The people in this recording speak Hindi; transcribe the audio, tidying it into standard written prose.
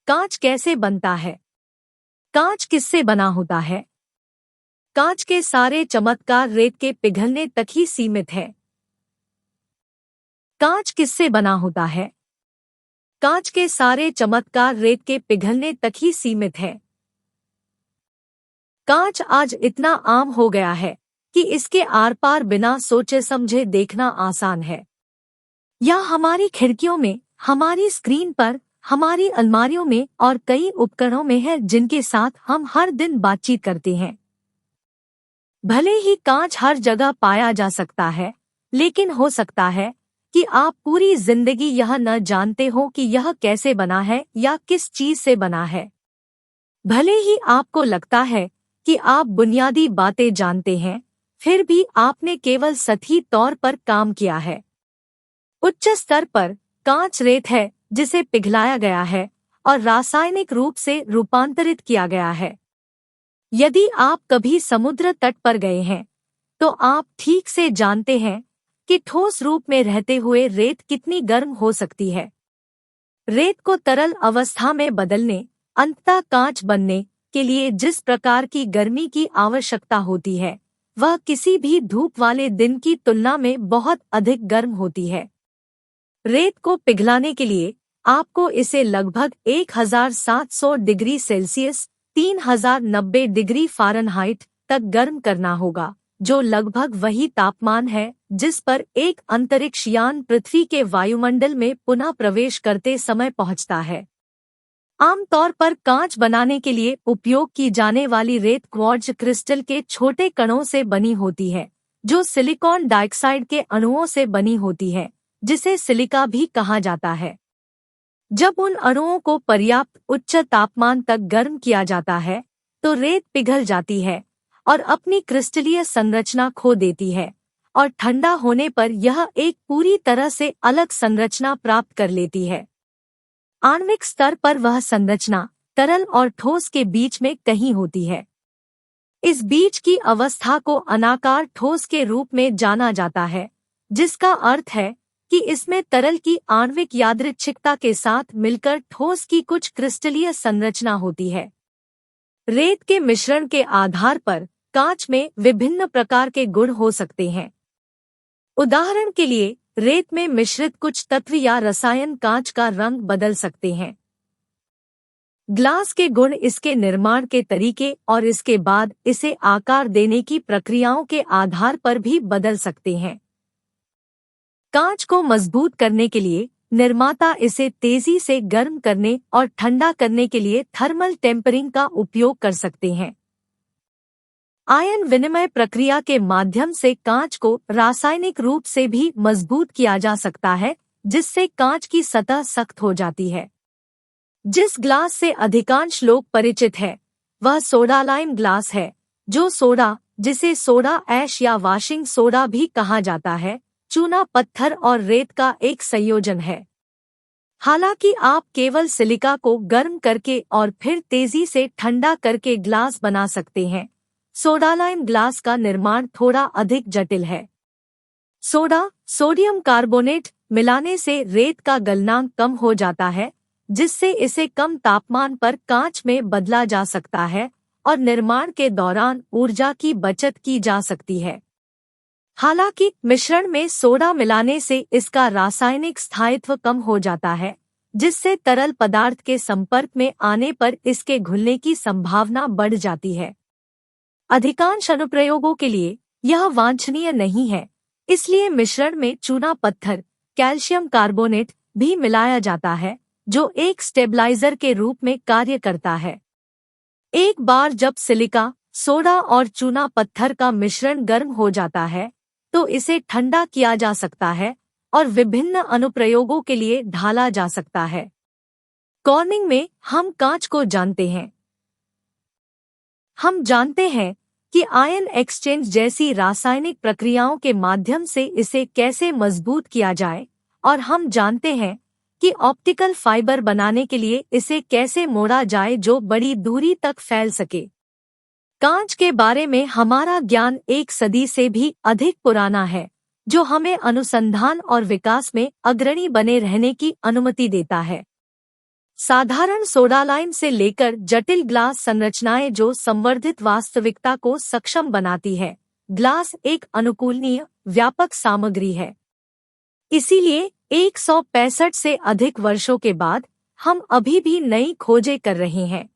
कांच कैसे बनता है? कांच किससे बना होता है? कांच के सारे चमत्कार रेत के पिघलने तक ही सीमित है। कांच किससे बना होता है? कांच के सारे चमत्कार रेत के पिघलने तक ही सीमित है। कांच आज इतना आम हो गया है कि इसके आर पार बिना सोचे समझे देखना आसान है। यह हमारी खिड़कियों में, हमारी स्क्रीन पर, हमारी अलमारियों में और कई उपकरणों में है जिनके साथ हम हर दिन बातचीत करते हैं। भले ही कांच हर जगह पाया जा सकता है, लेकिन हो सकता है कि आप पूरी जिंदगी यह न जानते हो कि यह कैसे बना है या किस चीज से बना है। भले ही आपको लगता है कि आप बुनियादी बातें जानते हैं, फिर भी आपने केवल सतही तौर पर काम किया है। उच्च स्तर पर कांच रेत है जिसे पिघलाया गया है और रासायनिक रूप से रूपांतरित किया गया है। यदि आप कभी समुद्र तट पर गए हैं, तो आप ठीक से जानते हैं कि ठोस रूप में रहते हुए रेत कितनी गर्म हो सकती है। रेत को तरल अवस्था में बदलने, अंततः कांच बनने के लिए जिस प्रकार की गर्मी की आवश्यकता होती है, वह किसी भी धूप वाले दिन की तुलना में बहुत अधिक गर्म होती है। रेत को पिघलाने के लिए आपको इसे लगभग 1700 डिग्री सेल्सियस 3090 डिग्री फ़ारेनहाइट तक गर्म करना होगा, जो लगभग वही तापमान है जिस पर एक अंतरिक्ष यान पृथ्वी के वायुमंडल में पुनः प्रवेश करते समय पहुंचता है। आमतौर पर कांच बनाने के लिए उपयोग की जाने वाली रेत क्वार्ट्ज क्रिस्टल के छोटे कणों से बनी होती है, जो सिलिकॉन डाइऑक्साइड के अणुओं से बनी होती है, जिसे सिलिका भी कहा जाता है। जब उन अणुओं को पर्याप्त उच्च तापमान तक गर्म किया जाता है, तो रेत पिघल जाती है और अपनी क्रिस्टलीय संरचना खो देती है, और ठंडा होने पर यह एक पूरी तरह से अलग संरचना प्राप्त कर लेती है। आणविक स्तर पर वह संरचना तरल और ठोस के बीच में कहीं होती है। इस बीच की अवस्था को अनाकार ठोस के रूप में जाना जाता है, जिसका अर्थ है कि इसमें तरल की आणविक यादृच्छिकता के साथ मिलकर ठोस की कुछ क्रिस्टलीय संरचना होती है। रेत के मिश्रण के आधार पर कांच में विभिन्न प्रकार के गुण हो सकते हैं। उदाहरण के लिए, रेत में मिश्रित कुछ तत्व या रसायन कांच का रंग बदल सकते हैं। ग्लास के गुण इसके निर्माण के तरीके और इसके बाद इसे आकार देने की प्रक्रियाओं के आधार पर भी बदल सकते हैं। कांच को मजबूत करने के लिए निर्माता इसे तेजी से गर्म करने और ठंडा करने के लिए थर्मल टेम्परिंग का उपयोग कर सकते हैं। आयन विनिमय प्रक्रिया के माध्यम से कांच को रासायनिक रूप से भी मजबूत किया जा सकता है, जिससे कांच की सतह सख्त हो जाती है। जिस ग्लास से अधिकांश लोग परिचित हैं, वह सोडा लाइम ग्लास है, जो सोडा, जिसे सोडा ऐश या वाशिंग सोडा भी कहा जाता है, चूना पत्थर और रेत का एक संयोजन है। हालांकि आप केवल सिलिका को गर्म करके और फिर तेजी से ठंडा करके ग्लास बना सकते हैं, सोडा लाइम ग्लास का निर्माण थोड़ा अधिक जटिल है। सोडा, सोडियम कार्बोनेट मिलाने से रेत का गलनांक कम हो जाता है, जिससे इसे कम तापमान पर कांच में बदला जा सकता है और निर्माण के दौरान ऊर्जा की बचत की जा सकती है। हालांकि मिश्रण में सोडा मिलाने से इसका रासायनिक स्थायित्व कम हो जाता है, जिससे तरल पदार्थ के संपर्क में आने पर इसके घुलने की संभावना बढ़ जाती है। अधिकांश अनुप्रयोगों के लिए यह वांछनीय नहीं है, इसलिए मिश्रण में चूना पत्थर, कैल्शियम कार्बोनेट भी मिलाया जाता है, जो एक स्टेबलाइजर के रूप में कार्य करता है। एक बार जब सिलिका, सोडा और चूना पत्थर का मिश्रण गर्म हो जाता है, तो इसे ठंडा किया जा सकता है और विभिन्न अनुप्रयोगों के लिए ढाला जा सकता है। कॉर्निंग में हम कांच को जानते हैं। हम जानते हैं कि आयन एक्सचेंज जैसी रासायनिक प्रक्रियाओं के माध्यम से इसे कैसे मजबूत किया जाए, और हम जानते हैं कि ऑप्टिकल फाइबर बनाने के लिए इसे कैसे मोड़ा जाए जो बड़ी दूरी तक फैल सके। कांच के बारे में हमारा ज्ञान एक सदी से भी अधिक पुराना है, जो हमें अनुसंधान और विकास में अग्रणी बने रहने की अनुमति देता है। साधारण सोडा लाइम से लेकर जटिल ग्लास संरचनाएं जो संवर्धित वास्तविकता को सक्षम बनाती है। ग्लास एक अनुकूलनीय, व्यापक सामग्री है। इसीलिए 165 से अधिक वर्षों के बाद हम अभी भी नई खोजें कर रहे हैं।